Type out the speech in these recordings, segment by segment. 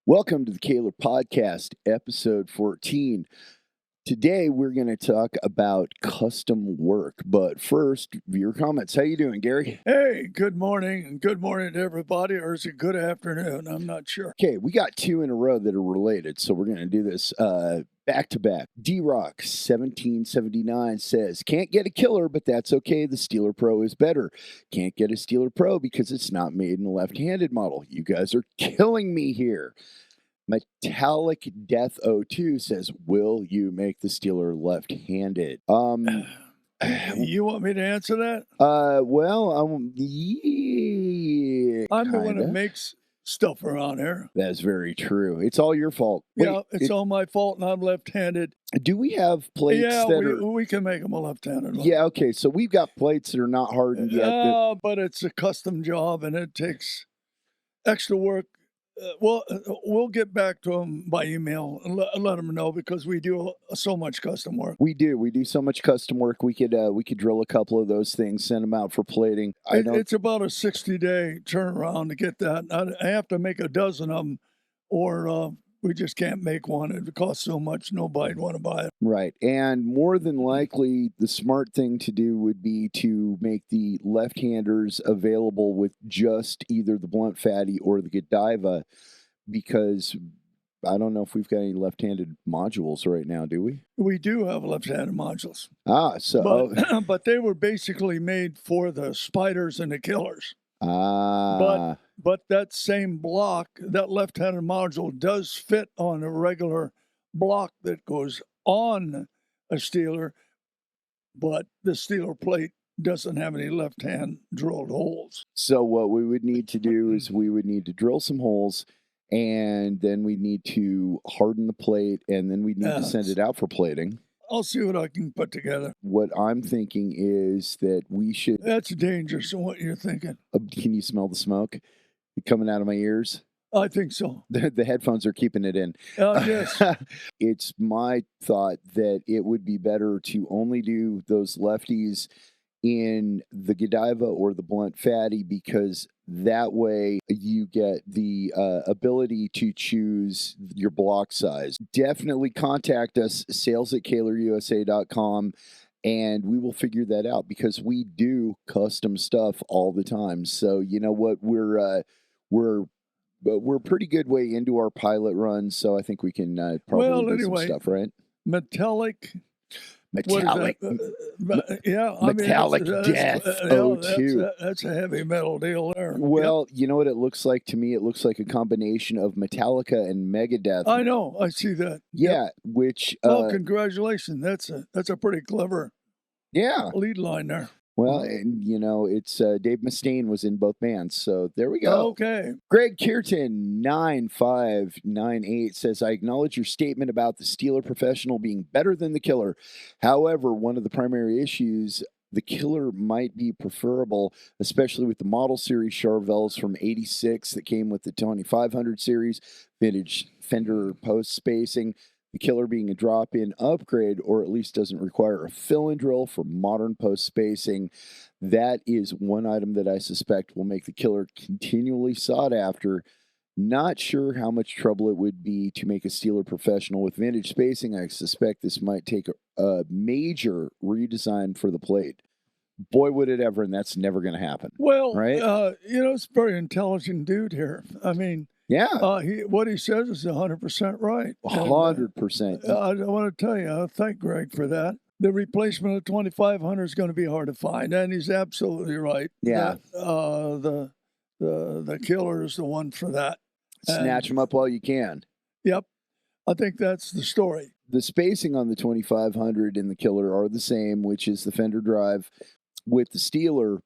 Welcome to the Kahler Podcast, episode 14. Today, we're going to talk about custom work. But first, viewer comments. How you doing, Gary? Hey, good morning, and good morning to everybody, or is it good afternoon? I'm not sure. Okay, we got two in a row that are related, so we're going to do this back to back. D-Rock 1779 says, can't get a killer, but that's okay. The Steeler Pro is better. Can't get a Steeler Pro because it's not made in a left-handed model. You guys are killing me here. Metallic Death 02 says, will you make the Steeler left-handed? You want me to answer that? Yeah, I'm the one that makes stuff around here. That's very true. It's all your fault. Yeah, it's all my fault, and I'm left-handed. Do we have plates we can make them a left-handed. Yeah, okay, so we've got plates that are not hardened yet. But it's a custom job, and it takes extra work. We'll get back to them by email and let them know, because we do so much custom work. We do so much custom work. We could drill a couple of those things, send them out for plating. It's about a 60-day turnaround to get that. I have to make a dozen of them, or we just can't make one. It costs so much, nobody'd want to buy it. Right. And more than likely, the smart thing to do would be to make the left-handers available with just either the blunt fatty or the Godiva, because I don't know if we've got any left-handed modules right now, do we? We do have left-handed modules. But they were basically made for the spiders and the killers. But that same block, that left-handed module, does fit on a regular block that goes on a Steeler, but the Steeler plate doesn't have any left-hand drilled holes. So what we would need to do is we would need to drill some holes, and then we need to harden the plate, and then we need to send it out for plating. I'll see what I can put together. What I'm thinking is that we should... That's dangerous, what you're thinking. Can you smell the smoke coming out of my ears? I think so. The headphones are keeping it in. Yes. It's my thought that it would be better to only do those lefties in the Godiva or the blunt fatty, because that way you get the ability to choose your block size. Definitely contact us, sales@kahlerusa.com, and we will figure that out, because we do custom stuff all the time. So you know what, we're pretty good way into our pilot run, so I think we can probably do some stuff, right? Metallic Death 02. That's a heavy metal deal there. Well, You know what it looks like to me? It looks like a combination of Metallica and Megadeth. I know. I see that. Yeah, which... well, congratulations. That's a pretty clever lead line there. Well, and it's Dave Mustaine was in both bands, so there we go. Okay. Greg Kierton 9598 says, I acknowledge your statement about the Steeler Professional being better than the Killer. However, one of the primary issues, the Killer might be preferable, especially with the model series Charvels from '86 that came with the 2500 series, vintage fender post spacing. The Killer being a drop-in upgrade, or at least doesn't require a fill-in drill for modern post spacing. That is one item that I suspect will make the Killer continually sought after. Not sure how much trouble it would be to make a Steeler Professional with vintage spacing. I suspect this might take a major redesign for the plate. Boy, would it ever, and that's never going to happen. Well, right? It's a very intelligent dude here. I mean... yeah. What he says is 100% right. 100%. I want to tell you, I thank Greg for that. The replacement of 2500 is going to be hard to find, and he's absolutely right. Yeah. The Killer is the one for that. Snatch them up while you can. Yep. I think that's the story. The spacing on the 2500 and the Killer are the same, which is the fender drive. With the Steeler,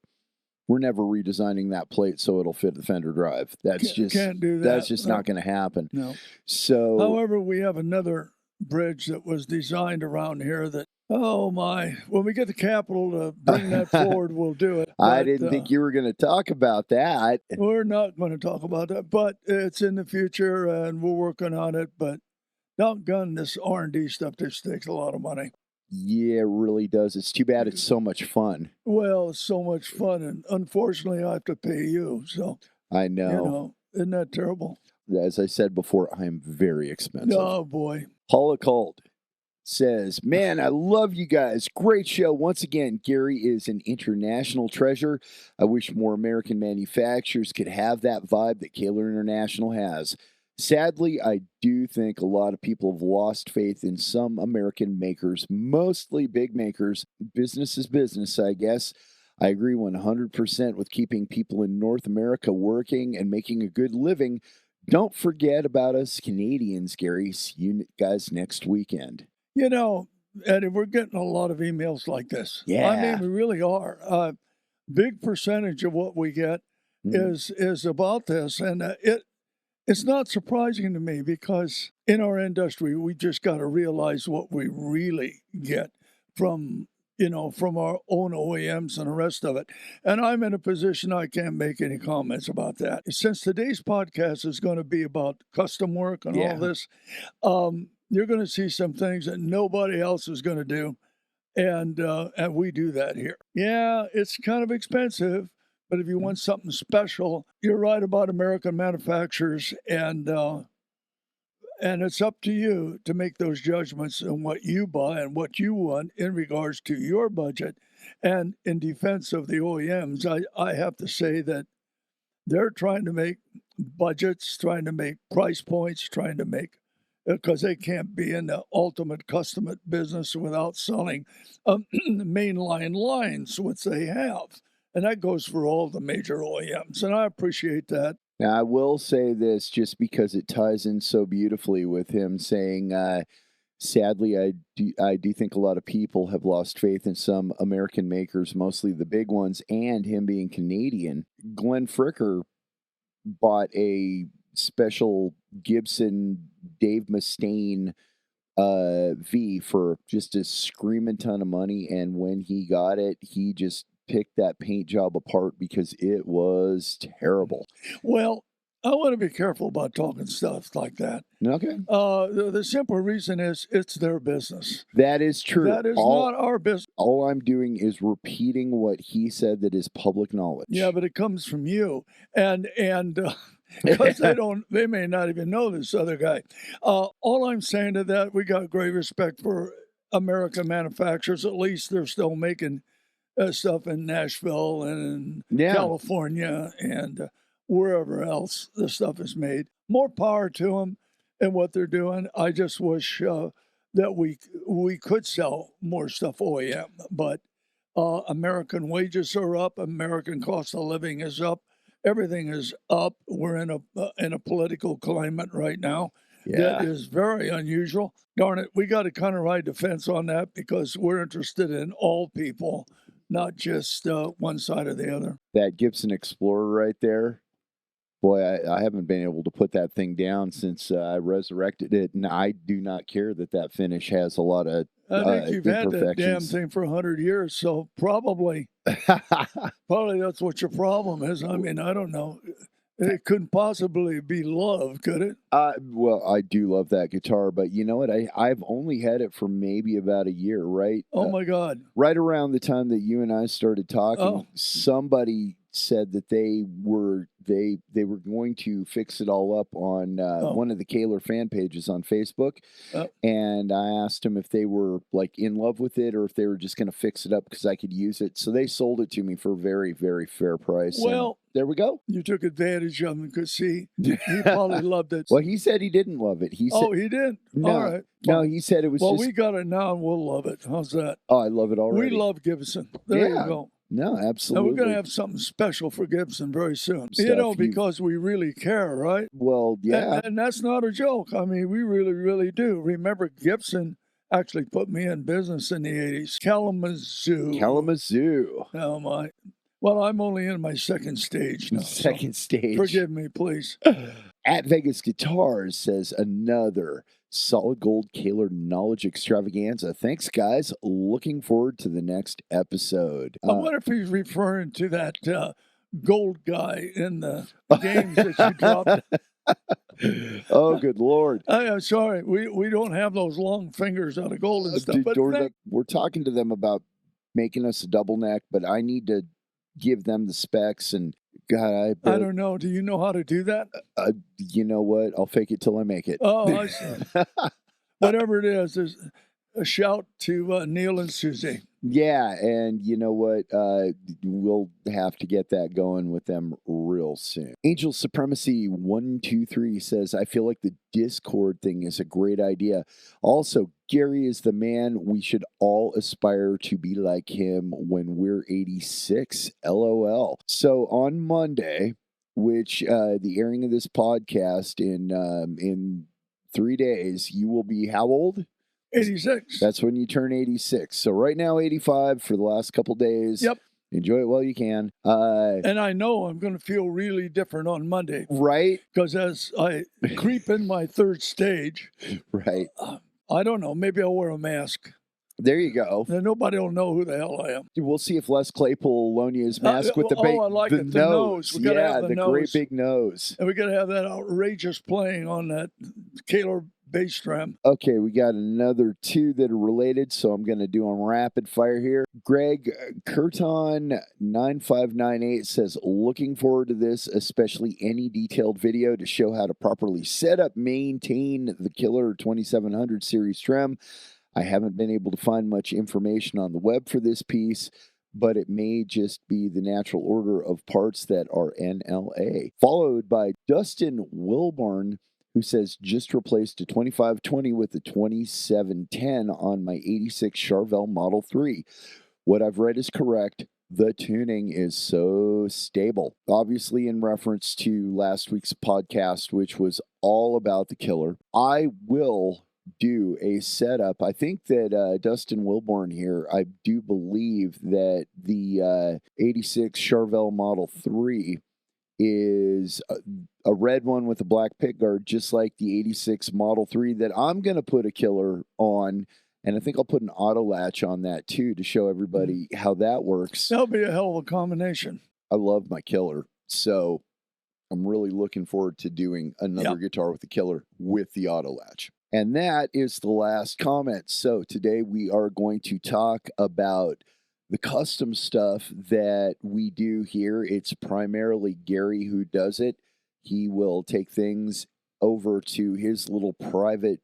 we're never redesigning that plate so it'll fit the fender drive. Can't do that. That's just not going to happen. No. So, however, we have another bridge that was designed around here that, oh my, when we get the capital to bring that forward, we'll do it. I didn't think you were going to talk about that. We're not going to talk about that, but it's in the future and we're working on it. But doggone, this R&D stuff, this takes a lot of money. Yeah, it really does. It's too bad it's so much fun. Well, it's so much fun, and unfortunately, I have to pay you. So I know. Isn't that terrible? as I said before, I am very expensive. Oh, boy. HOLOCULT says, man, I love you guys. Great show. Once again, Gary is an international treasure. I wish more American manufacturers could have that vibe that Kahler International has. Sadly, I do think a lot of people have lost faith in some American makers, mostly big makers. Business is business, I guess. I agree 100% with keeping people in North America working and making a good living. Don't forget about us Canadians, Gary. See you guys next weekend. You know, Eddie, we're getting a lot of emails like this. Yeah. I mean, we really are. Big percentage of what we get is about this. And it's not surprising to me because in our industry, we just got to realize what we really get from our own OEMs and the rest of it. And I'm in a position I can't make any comments about that. Since today's podcast is going to be about custom work and all this, you're going to see some things that nobody else is going to do. And we do that here. Yeah, it's kind of expensive, but if you want something special, you're right about American manufacturers, and it's up to you to make those judgments on what you buy and what you want in regards to your budget. And in defense of the OEMs, I have to say that they're trying to make budgets, trying to make price points, trying to make, because they can't be in the ultimate custom business without selling mainline lines, which they have. And that goes for all the major OEMs. And I appreciate that. Now, I will say this just because it ties in so beautifully with him saying, sadly, I do think a lot of people have lost faith in some American makers, mostly the big ones, and him being Canadian. Glenn Fricker bought a special Gibson Dave Mustaine V for just a screaming ton of money. And when he got it, he just picked that paint job apart because it was terrible. Well, I want to be careful about talking stuff like that. Okay. The simple reason is it's their business. That is true. That is not our business. All I'm doing is repeating what he said that is public knowledge. Yeah, but it comes from you. And because they may not even know this other guy. All I'm saying to that, we got great respect for American manufacturers. At least they're still making stuff in Nashville and in California and wherever else the stuff is made. More power to them and what they're doing. I just wish that we could sell more stuff OEM, but American wages are up. American cost of living is up. Everything is up. We're in a political climate right now that is very unusual. Darn it, we got to kind of ride the fence on that because we're interested in all people, not just one side or the other. That Gibson Explorer right there, boy, I haven't been able to put that thing down since I resurrected it, and I do not care that finish has a lot of I think you've had that damn thing for 100 years, so probably that's what your problem is. I mean, I don't know. It couldn't possibly be love, could it? Well, I do love that guitar, but you know what? I've only had it for maybe about a year, right? Oh, my God. Right around the time that you and I started talking, somebody said that they were going to fix it all up on one of the Kahler fan pages on Facebook, and I asked them if they were like in love with it or if they were just going to fix it up because I could use it. So they sold it to me for a very, very fair price. Well, there we go. You took advantage of him because he probably loved it. Well, he said he didn't love it. He said, he didn't? No, all right. No, he said it was Well, we got it now and we'll love it. How's that? Oh, I love it already. We love Gibson. There you go. No, absolutely. And we're going to have something special for Gibson very soon. Because we really care, right? Well, yeah. And that's not a joke. I mean, we really, really do. Remember, Gibson actually put me in business in the 80s. Kalamazoo. Oh, my. Well, I'm only in my second stage now. Second stage. Forgive me, please. At Vegas Guitars says another solid gold Kahler knowledge extravaganza. Thanks, guys. Looking forward to the next episode. I wonder if he's referring to that gold guy in the games that you dropped. Oh, good Lord. I'm sorry. We don't have those long fingers on the gold and stuff. But we're talking to them about making us a double neck, but I need to give them the specs and God, I don't know. Do you know how to do that? You know what? I'll fake it till I make it. Oh, I see. Whatever it is, there's a shout to Neil and Susie. Yeah, and you know what? We'll have to get that going with them real soon. Angel Supremacy 123 says, I feel like the Discord thing is a great idea. Also, Gary is the man. We should all aspire to be like him when we're 86. LOL. So on Monday, which the airing of this podcast in 3 days, you will be how old? 86. That's when you turn 86. So right now, 85 for the last couple days. Yep. Enjoy it while you can. And I know I'm going to feel really different on Monday. Right. Because as I creep in my third stage. Right. I don't know. Maybe I'll wear a mask. There you go. Then nobody will know who the hell I am. We'll see if Les Claypool will loan you his mask with the I like the it. nose. We gotta have the nose. Great big nose. And we got to have that outrageous playing on that Kahler bass drum. Okay, we got another two that are related, so I'm going to do them rapid fire here. Greg Curton9598 says, looking forward to this, especially any detailed video to show how to properly set up, maintain the Killer 2700 series trem. I haven't been able to find much information on the web for this piece, but it may just be the natural order of parts that are NLA. Followed by Dustin Wilborn, who says, just replaced a 2520 with a 2710 on my 86 Charvel Model 3. What I've read is correct. The tuning is so stable. Obviously in reference to last week's podcast, which was all about the Killer. I will do a setup. I think that Dustin Wilborn here, I do believe that the 86 Charvel Model 3 is a red one with a black pickguard, just like the 86 Model 3 that I'm going to put a Killer on. And I think I'll put an auto latch on that too to show everybody how that works. That'll be a hell of a combination. I love my Killer. So I'm really looking forward to doing another guitar with the Killer with the auto latch. And that is the last comment. So today we are going to talk about the custom stuff that we do here. It's primarily Gary who does it. He will take things over to his little private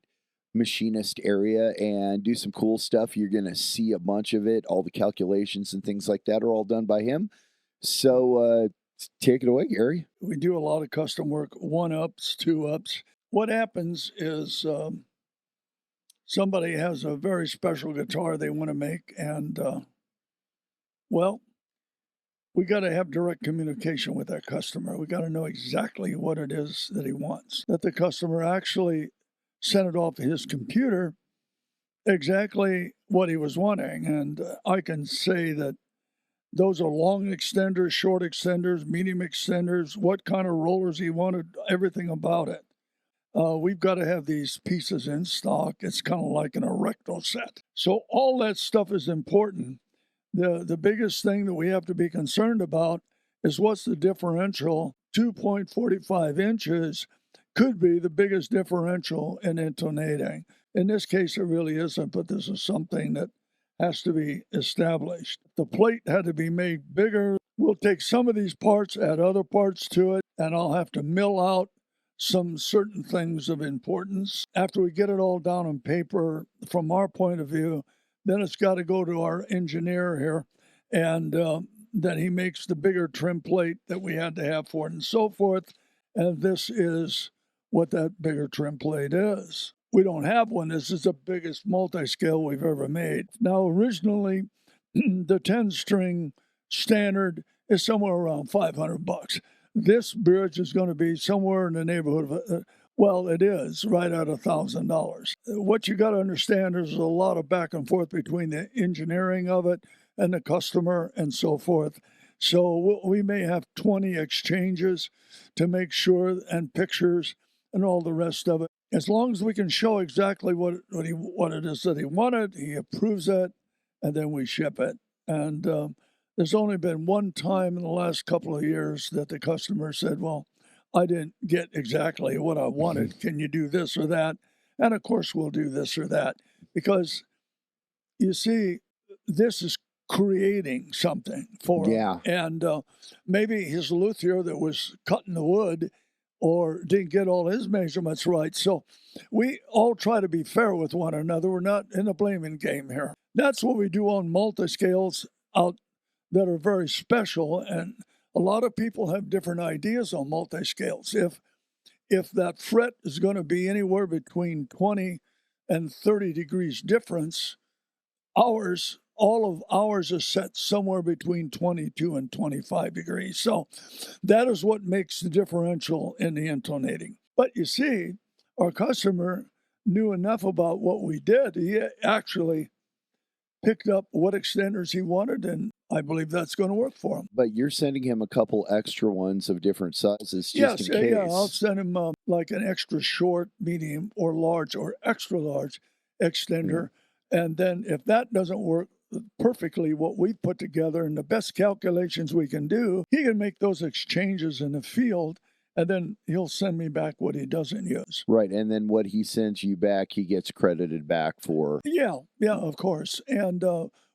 machinist area and do some cool stuff. You're going to see a bunch of it. All the calculations and things like that are all done by him. So take it away, Gary. We do a lot of custom work, 1-ups, 2-ups. What happens is somebody has a very special guitar they want to make, and well, we got to have direct communication with that customer. We got to know exactly what it is that he wants. That the customer actually sent it off to his computer exactly what he was wanting. And I can say that those are long extenders, short extenders, medium extenders, what kind of rollers he wanted, everything about it. We've got to have these pieces in stock. It's kind of like an erecto set. So all that stuff is important. The biggest thing that we have to be concerned about is what's the differential. 2.45 inches could be the biggest differential in intonating. In this case, it really isn't, but this is something that has to be established. The plate had to be made bigger. We'll take some of these parts, add other parts to it, and I'll have to mill out some certain things of importance. After we get it all down on paper, from our point of view, then it's got to go to our engineer here, and then he makes the bigger trim plate that we had to have for it and so forth. And this is what that bigger trim plate is. We don't have one. This is the biggest multi-scale we've ever made. Now, originally, the 10-string standard is somewhere around $500. This bridge is going to be somewhere in the neighborhood of, well, it is right at $1,000. What you got to understand is there's a lot of back and forth between the engineering of it and the customer and so forth. So we may have 20 exchanges to make sure, and pictures and all the rest of it. As long as we can show exactly what it is that he wanted, he approves it, and then we ship it. And there's only been one time in the last couple of years that the customer said, well, I didn't get exactly what I wanted. Can you do this or that? And of course, we'll do this or that. Because you see, this is creating something for him. And maybe his luthier that was cutting the wood or didn't get all his measurements right. So we all try to be fair with one another. We're not in a blaming game here. That's what we do on multiscales out that are very special. And a lot of people have different ideas on multiscales. If that fret is going to be anywhere between 20 and 30 degrees difference, all of ours is set somewhere between 22 and 25 degrees. So that is what makes the differential in the intonating. But you see, our customer knew enough about what we did. He actually picked up what extenders he wanted, and I believe that's going to work for him. But you're sending him a couple extra ones of different sizes just in case. Yeah, I'll send him like an extra short, medium, or large, or extra large extender. And then if that doesn't work perfectly, what we put together and the best calculations we can do, he can make those exchanges in the field, and then he'll send me back what he doesn't use. Right, and then what he sends you back, he gets credited back for. Yeah, of course. And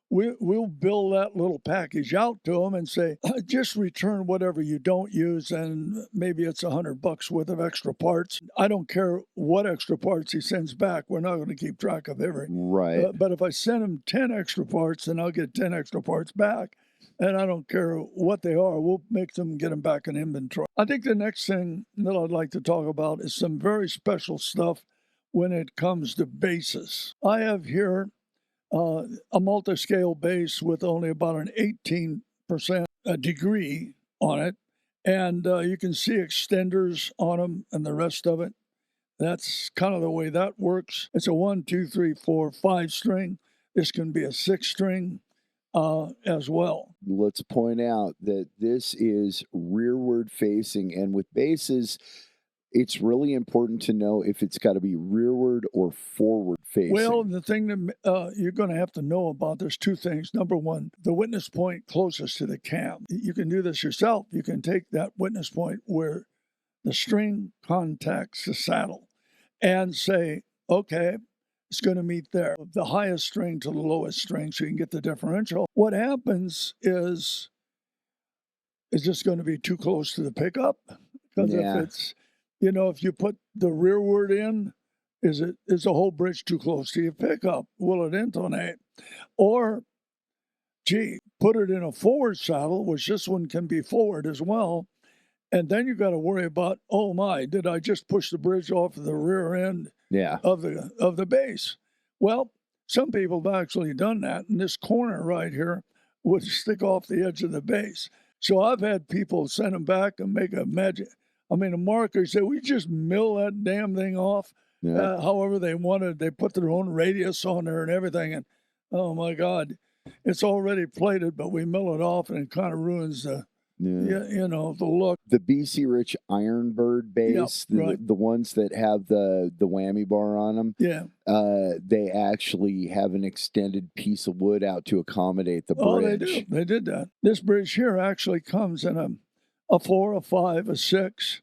we'll bill that little package out to him and say, just return whatever you don't use, and maybe it's $100 worth of extra parts. I don't care what extra parts he sends back. We're not going to keep track of everything. Right. But if I send him 10 extra parts, then I'll get 10 extra parts back. And I don't care what they are. We'll make them get them back in inventory. I think the next thing that I'd like to talk about is some very special stuff when it comes to basses. I have here a multiscale bass with only about an 18% degree on it. And you can see extenders on them and the rest of it. That's kind of the way that works. It's a 1, 2, 3, 4, 5 string. This can be a 6 string as well. Let's point out that this is rearward facing, and with basses, it's really important to know if it's got to be rearward or forward facing. Well, the thing that you're going to have to know about, there's two things. Number one, the witness point closest to the cam. You can do this yourself. You can take that witness point where the string contacts the saddle and say, okay, it's going to meet there. The highest string to the lowest string, so you can get the differential. What happens is just going to be too close to the pickup. Because if it's, if you put the rearward in, is the whole bridge too close to your pickup? Will it intonate? Or, put it in a forward saddle, which this one can be forward as well. And then you got to worry about, oh my, did I just push the bridge off of the rear end of the bass? Well, some people have actually done that. And this corner right here would stick off the edge of the bass. So I've had people send them back and make a marker. Say, we just mill that damn thing off. However they wanted. They put their own radius on there and everything. And oh my God, it's already plated, but we mill it off and it kind of ruins the look. The BC Rich Ironbird bass, the ones that have the whammy bar on them, they actually have an extended piece of wood out to accommodate the bridge. Oh, they do. They did that. This bridge here actually comes in a 4, a 5, a 6.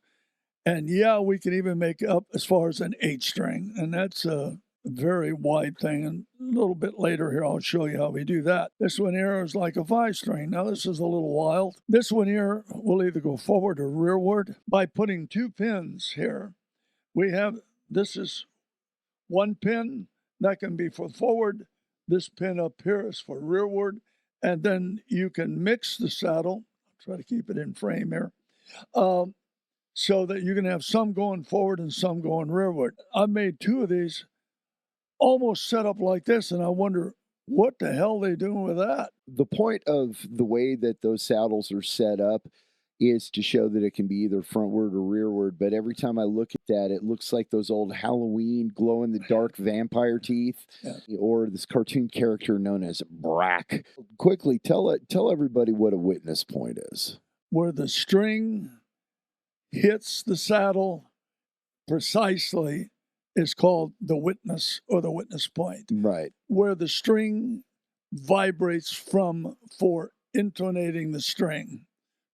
And we can even make up as far as an 8 string. And that's a very wide thing. And a little bit later here, I'll show you how we do that. This one here is like a 5 string. Now, this is a little wild. This one here will either go forward or rearward. By putting 2 pins here, this is 1 pin that can be for forward. This pin up here is for rearward. And then you can mix the saddle. I'll try to keep it in frame here. So that you can have some going forward and some going rearward. I've made 2 of these almost set up like this, and I wonder what the hell they doing with that. The point of the way that those saddles are set up is to show that it can be either frontward or rearward, but every time I look at that, it looks like those old Halloween glow-in-the-dark vampire teeth, or this cartoon character known as Brack. Quickly, tell everybody what a witness point is. Where the string hits the saddle precisely is called the witness or the witness point. Right. Where the string vibrates for intonating the string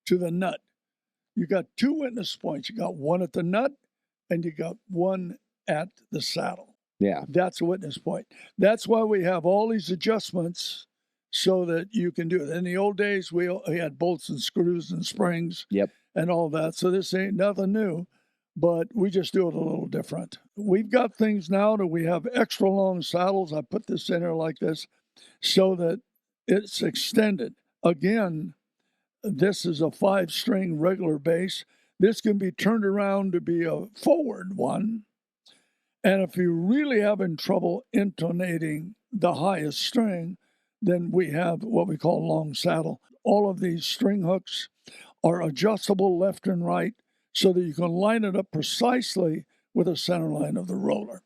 to the nut. You got 2 witness points. You got one at the nut and you got one at the saddle. Yeah. That's a witness point. That's why we have all these adjustments so that you can do it. In the old days, we had bolts and screws and springs and all that. So this ain't nothing new, but we just do it a little different. We've got things now that we have extra long saddles. I put this in here like this so that it's extended. Again, this is a 5-string regular bass. This can be turned around to be a forward one. And if you're really having trouble intonating the highest string, then we have what we call long saddle. All of these string hooks are adjustable left and right so that you can line it up precisely with the center line of the roller,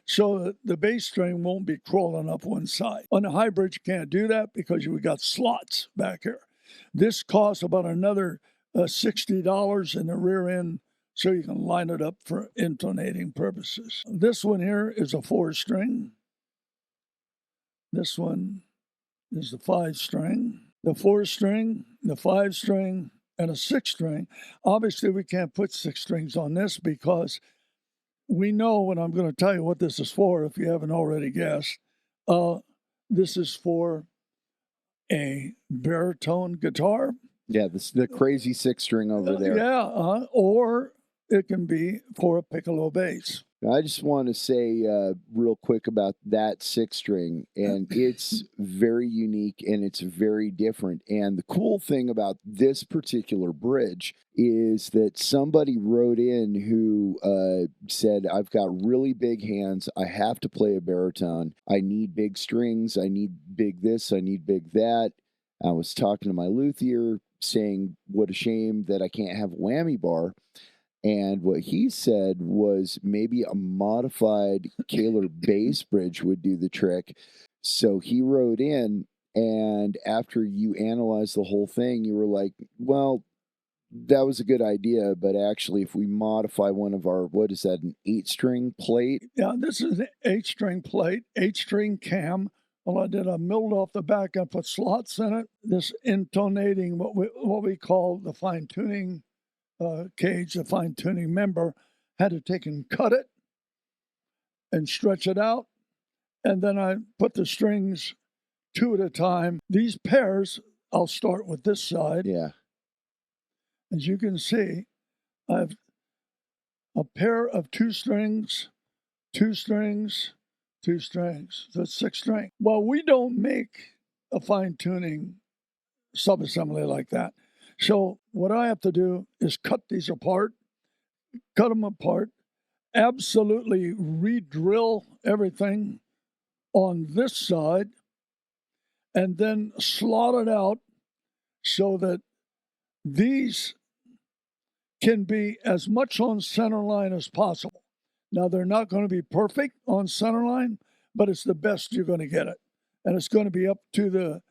so that the bass string won't be crawling up one side. On the hybrid, you can't do that because we got slots back here. This costs about another $60 in the rear end, so you can line it up for intonating purposes. This one here is a 4-string. This one is the 5-string. The 4-string, the 5-string, and a 6-string. Obviously, we can't put 6 strings on this because we know, and I'm going to tell you what this is for if you haven't already guessed. This is for a baritone guitar. Yeah, the crazy 6-string over there. Or it can be for a piccolo bass. I just want to say real quick about that 6-string, and it's very unique and it's very different. And the cool thing about this particular bridge is that somebody wrote in who said, I've got really big hands. I have to play a baritone. I need big strings. I need big this. I need big that. I was talking to my luthier saying, what a shame that I can't have a whammy bar. And what he said was maybe a modified Kahler bass bridge would do the trick. So he wrote in, and after you analyzed the whole thing, you were like, well, that was a good idea, but actually if we modify one of our, what is that, an 8-string plate? Yeah, this is an 8-string plate, 8-string cam. Well, I milled off the back and put slots in it. This intonating, what we call the fine-tuning cage, the fine-tuning member, had to take and cut it and stretch it out. And then I put the strings 2 at a time. These pairs, I'll start with this side. Yeah. As you can see, I have a pair of 2 strings, 2 strings, 2 strings. So it's 6 strings. Well, we don't make a fine-tuning subassembly like that. So what I have to do is cut these apart, cut them apart, absolutely re-drill everything on this side, and then slot it out so that these can be as much on center line as possible. Now, they're not going to be perfect on center line, but it's the best you're going to get it. And it's going to be up to the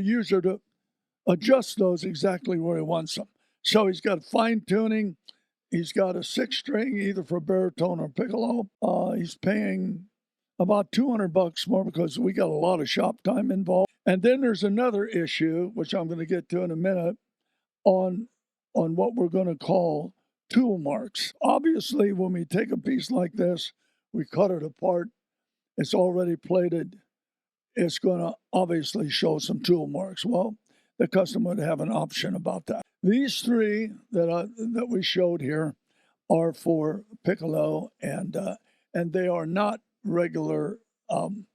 user to adjust those exactly where he wants them. So he's got fine tuning. He's got a 6-string, either for baritone or piccolo. He's paying about $200 more because we got a lot of shop time involved. And then there's another issue, which I'm going to get to in a minute, on what we're going to call tool marks. Obviously, when we take a piece like this, we cut it apart. It's already plated. It's going to obviously show some tool marks. Well, the customer would have an option about that. These 3 that we showed here are for piccolo, and they are not regular in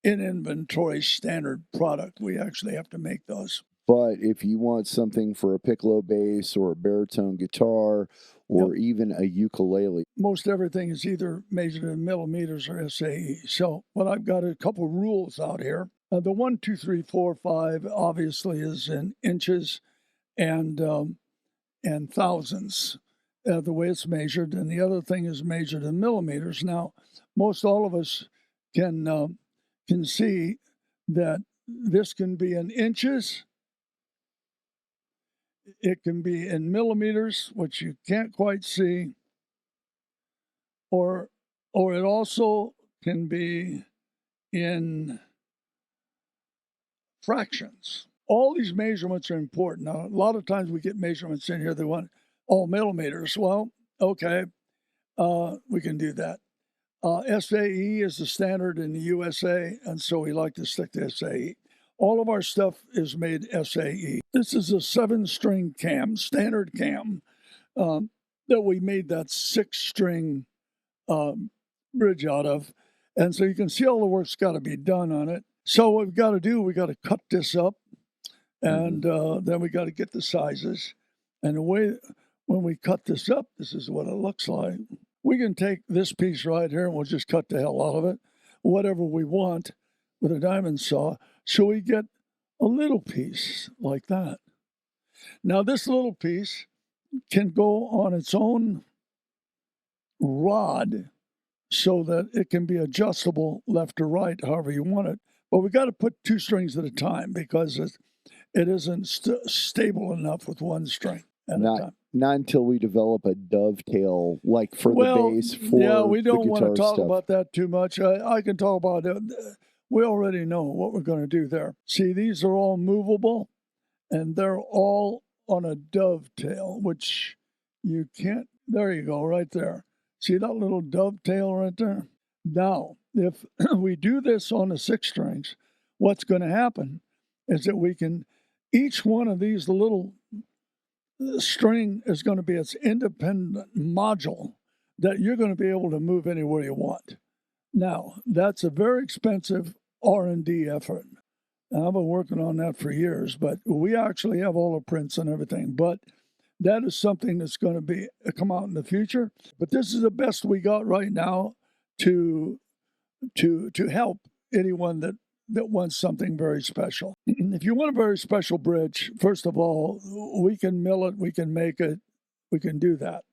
inventory standard product. We actually have to make those. But if you want something for a piccolo bass or a baritone guitar or even a ukulele, most everything is either measured in millimeters or SAE. So, well, I've got a couple rules out here. The 1, 2, 3, 4, 5 obviously is in inches and thousandths, the way it's measured, and the other thing is measured in millimeters. Now, most all of us can see that this can be in inches. It can be in millimeters, which you can't quite see, or it also can be in fractions. All these measurements are important. Now, a lot of times we get measurements in here that want all millimeters. Well, okay, we can do that. SAE is the standard in the USA, and so we like to stick to SAE. All of our stuff is made SAE. This is a 7-string cam, standard cam, that we made that 6-string bridge out of. And so you can see all the work's got to be done on it. So what we've got to do, we got to cut this up, and then we got to get the sizes. And the way, when we cut this up, this is what it looks like. We can take this piece right here, and we'll just cut the hell out of it, whatever we want with a diamond saw. So we get a little piece like that. Now this little piece can go on its own rod so that it can be adjustable left or right, however you want it. But we got to put 2 strings at a time because it isn't stable enough with 1 string at a time. Not until we develop a dovetail, like for the bass. We don't want to talk about that too much. I can talk about it. We already know what we're going to do there. See, these are all movable, and they're all on a dovetail, which you can't. There you go, right there. See that little dovetail right there? Now, if we do this on the 6 strings, what's going to happen is that we can, each one of these little string is going to be its independent module that you're going to be able to move anywhere you want. Now, that's a very expensive R&D effort. I've been working on that for years, but we actually have all the prints and everything. But that is something that's going to be come out in the future. But this is the best we got right now to help anyone that wants something very special. If you want a very special bridge, first of all, we can mill it, we can make it, we can do that.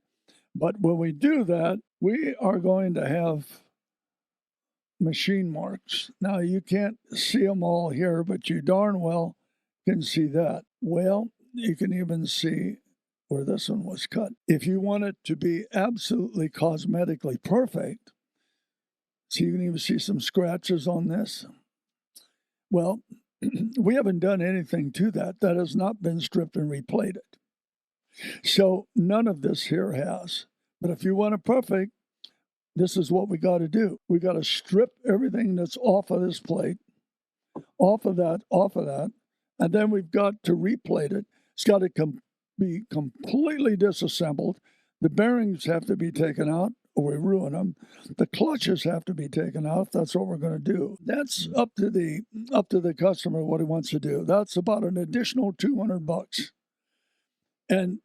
But when we do that, we are going to have machine marks. Now, you can't see them all here, but you darn well can see that. Well, you can even see where this one was cut. If you want it to be absolutely cosmetically perfect, so you can even see some scratches on this. Well, we haven't done anything to that. That has not been stripped and replated. So none of this here has. But if you want it perfect, this is what we got to do. We got to strip everything that's off of this plate, off of that, and then we've got to replate it. It's got to be completely disassembled. The bearings have to be taken out, or we ruin them. The clutches have to be taken out. That's what we're going to do. That's up to the customer what he wants to do. That's about an additional $200. And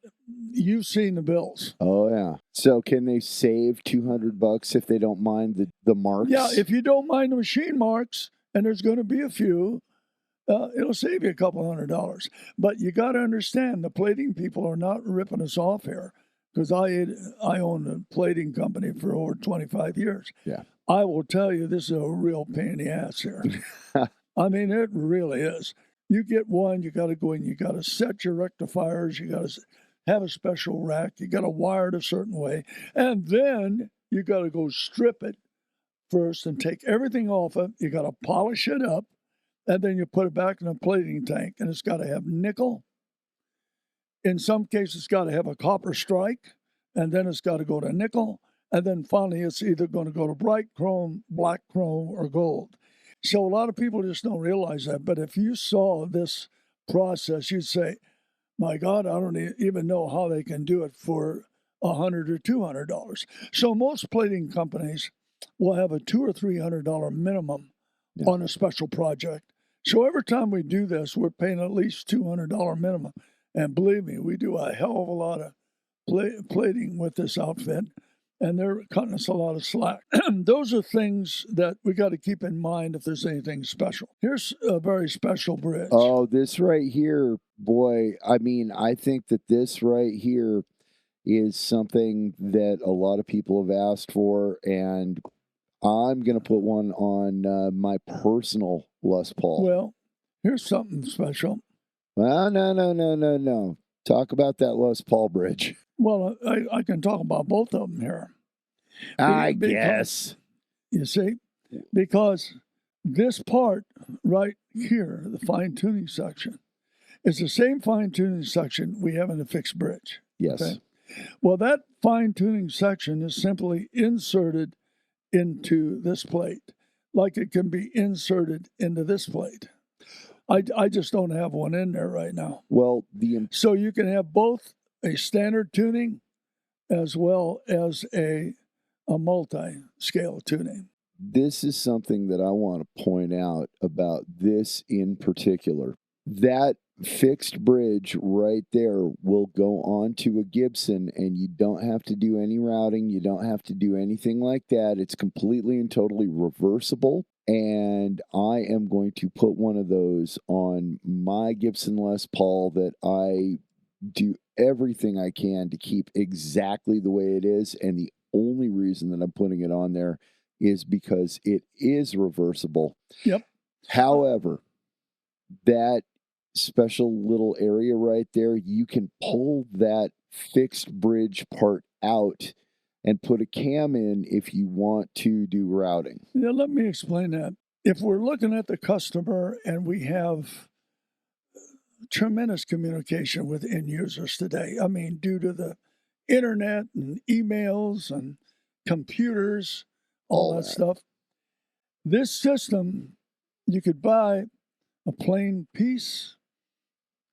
you've seen the bills. Oh, yeah. So can they save $200 if they don't mind the marks? Yeah, if you don't mind the machine marks, and there's going to be a few, it'll save you a couple $100. But you got to understand, the plating people are not ripping us off here, because I own a plating company for over 25 years. Yeah. I will tell you, this is a real pain in the ass here. I mean, it really is. You get one, you got to go in, you got to set your rectifiers, you got to have a special rack, you got to wire it a certain way, and then you got to go strip it first and take everything off it. You got to polish it up, and then you put it back in a plating tank, and it's got to have nickel. In some cases, it's got to have a copper strike, and then it's got to go to nickel, and then finally it's either going to go to bright chrome, black chrome, or gold. So a lot of people just don't realize that. But if you saw this process, you'd say, my God, I don't even know how they can do it for $100 or $200. So most plating companies will have a $200 or $300 minimum on a special project. So every time we do this, we're paying at least $200 minimum. And believe me, we do a hell of a lot of plating with this outfit. And they're cutting us a lot of slack. Those are things that we got to keep in mind if there's anything special. Here's a very special bridge. Oh, this right here, boy. I mean, I think that this right here is something that a lot of people have asked for, and I'm going to put one on my personal Les Paul. Well, here's something special. Well, no. Talk about that Les Paul bridge. Well, I can talk about both of them here. I guess. You see, because this part right here, the fine-tuning section, is the same fine-tuning section we have in the fixed bridge. Yes. Okay? Well, that fine-tuning section is simply inserted into this plate, like it can be inserted into this plate. I just don't have one in there right now. Well, so you can have both a standard tuning as well as a multi-scale tuning. This is something that I want to point out about this in particular. That fixed bridge right there will go onto a Gibson, and you don't have to do any routing. You don't have to do anything like that. It's completely and totally reversible. And I am going to put one of those on my Gibson Les Paul that I do everything I can to keep exactly the way it is. And the only reason that I'm putting it on there is because it is reversible. Yep. However, that special little area right there, you can pull that fixed bridge part out and put a cam in if you want to do routing. Yeah, let me explain that. If we're looking at the customer and we have tremendous communication with end users today, I mean, due to the internet and emails and computers, all that stuff, this system, you could buy a plain piece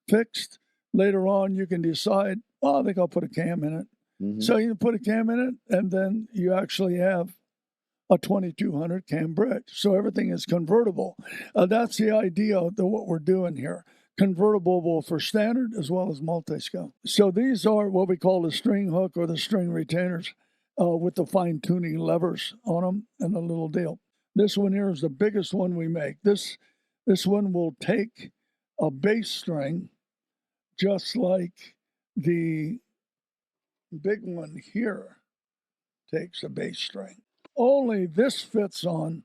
fixed. Later on, you can decide, I think I'll put a cam in it. Mm-hmm. So you can put a cam in it, and then you actually have a 2200 cam bridge. So everything is convertible. That's the idea of what we're doing here. Convertible both for standard as well as multi-scale. So these are what we call the string hook or the string retainers with the fine-tuning levers on them and a little deal. This one here is the biggest one we make. This one will take a bass string just like the big one here takes a bass string. Only this fits on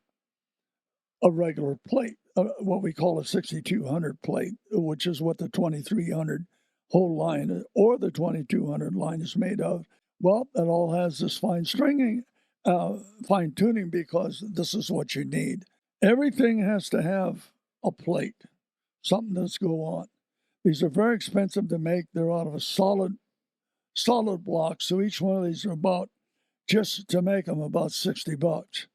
a regular plate, what we call a 6200 plate, which is what the 2300 whole line or the 2200 line is made of. Well, it all has this fine stringing, fine tuning, because this is what you need. Everything has to have a plate, something that's go on. These are very expensive to make. They're out of a solid block. So each one of these are about, just to make them, about $60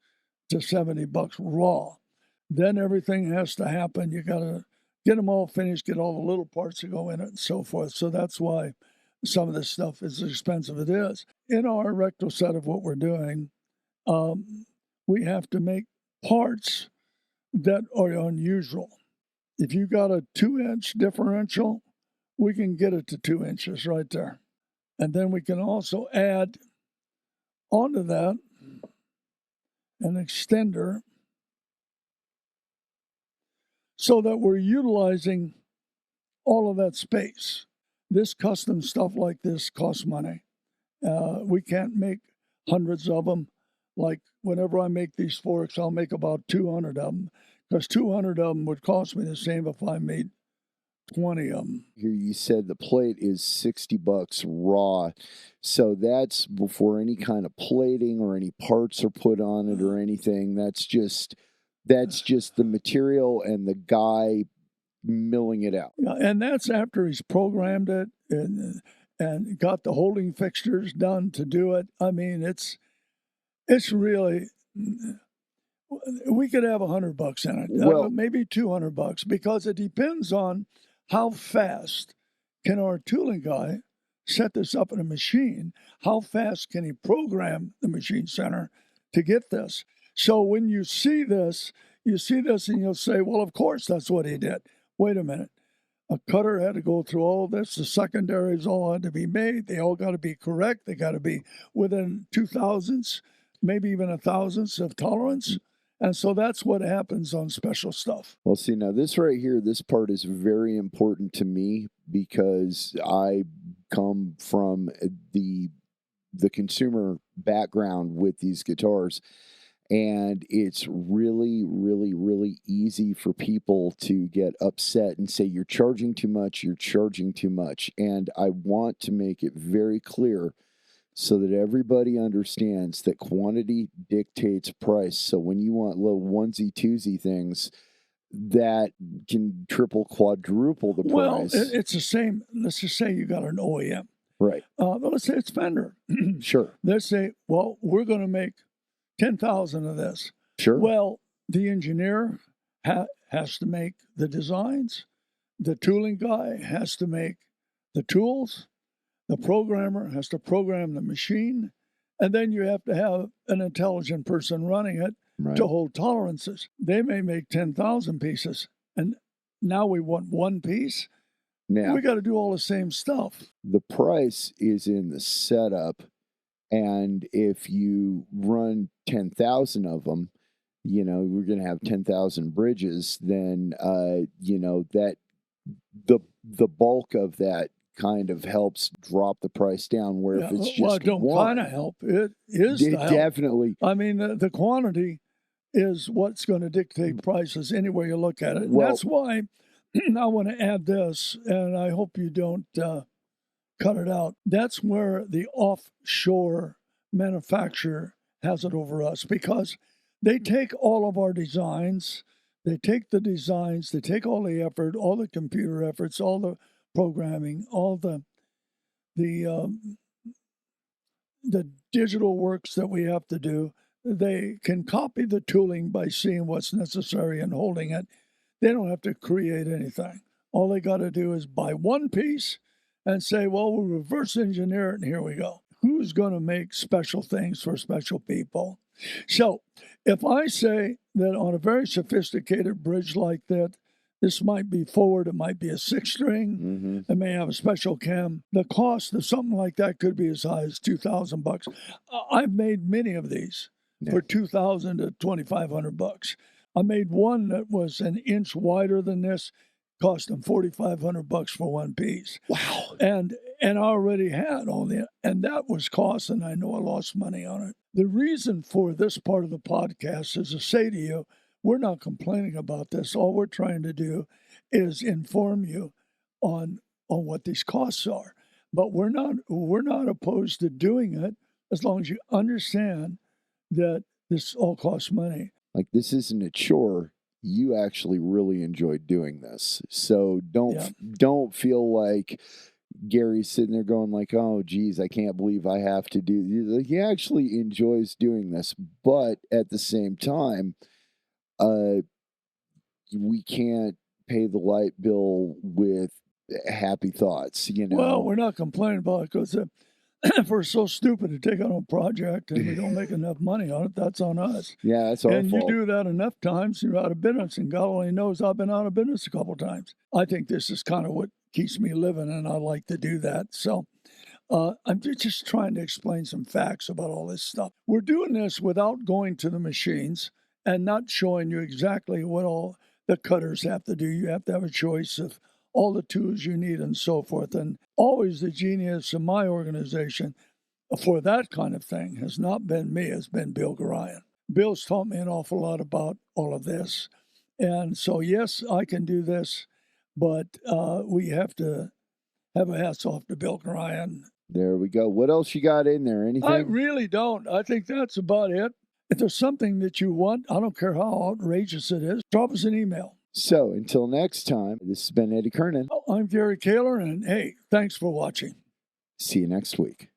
to $70 raw. Then everything has to happen. You got to get them all finished, get all the little parts that go in it and so forth. So that's why some of this stuff is as expensive as it is. In our rectal set of what we're doing, we have to make parts that are unusual. If you got a 2-inch differential, we can get it to 2 inches right there. And then we can also add onto that an extender so that we're utilizing all of that space. This custom stuff like this costs money. We can't make hundreds of them. Like whenever I make these forks, I'll make about 200 of them, because 200 of them would cost me the same if I made 20 of them. Here you said the plate is $60 raw. So that's before any kind of plating or any parts are put on it or anything. That's just the material and the guy milling it out. Yeah, and that's after he's programmed it and got the holding fixtures done to do it. I mean, it's really, we could have $100 in it, well, maybe $200, because it depends on how fast can our tooling guy set this up in a machine. How fast can he program the machine center to get this? So when you see this and you'll say, well, of course, that's what he did. Wait a minute. A cutter had to go through all this. The secondaries all had to be made. They all got to be correct. They got to be within 2,000ths, maybe even 1,000ths of tolerance. And so that's what happens on special stuff. Well, see, now this right here, this part is very important to me because I come from the consumer background with these guitars. And it's really, really, really easy for people to get upset and say, you're charging too much, you're charging too much. And I want to make it very clear so that everybody understands that quantity dictates price. So when you want little onesie, twosie things, that can triple, quadruple the price. Well, it's the same. Let's just say you got an OEM. Right. Let's say it's Fender. Sure. Let's say, well, we're going to make 10,000 of this. Sure. Well, the engineer has to make the designs. The tooling guy has to make the tools. The programmer has to program the machine. And then you have to have an intelligent person running it to hold tolerances. They may make 10,000 pieces, and now we want one piece. Now, we got to do all the same stuff. The price is in the setup, and if you run 10,000 of them, you know, we're going to have 10,000 bridges, then, you know, that the bulk of that kind of helps drop the price down, where if it's just well, it don't kind of help. It is definitely. I mean, the quantity is what's going to dictate prices anywhere you look at it. And that's why I want to add this, and I hope you don't cut it out. That's where the offshore manufacturer has it over us, because they take all of our designs, they take the designs, they take all the effort, all the computer efforts, all the programming, all the digital works that we have to do. They can copy the tooling by seeing what's necessary and holding it. They don't have to create anything. All they got to do is buy one piece and say, well, we'll reverse engineer it, and here we go. Who's going to make special things for special people? So if I say that on a very sophisticated bridge like that, this might be forward, it might be a 6-string, it may have a special cam. The cost of something like that could be as high as $2,000. I've made many of these for $2,000 to $2,500. I made one that was an inch wider than this, cost them $4,500 for one piece. Wow! And I already had all the, and that was cost, and I know I lost money on it. The reason for this part of the podcast is to say to you, we're not complaining about this. All we're trying to do is inform you on what these costs are. But we're not opposed to doing it as long as you understand that this all costs money. Like, this isn't a chore. You actually really enjoyed doing this. So don't feel like Gary's sitting there going like, oh, geez, I can't believe I have to do. He actually enjoys doing this. But at the same time, we can't pay the light bill with happy thoughts, you know. Well, we're not complaining about it, because if we're so stupid to take on a project and we don't make enough money on it, that's on us. Yeah, that's our fault. And you do that enough times, you're out of business. And God only knows I've been out of business a couple of times. I think this is kind of what keeps me living, and I like to do that. So I'm just trying to explain some facts about all this stuff. We're doing this without going to the machines and not showing you exactly what all the cutters have to do. You have to have a choice of all the tools you need and so forth. And always the genius of my organization for that kind of thing has not been me, it's been Bill Gurian. Bill's taught me an awful lot about all of this. And so, yes, I can do this, but we have to have a hats off to Bill Gurian. There we go. What else you got in there? Anything? I really don't. I think that's about it. If there's something that you want, I don't care how outrageous it is, drop us an email. So until next time, this has been Eddie Kernan. I'm Gary Kahler, and hey, thanks for watching. See you next week.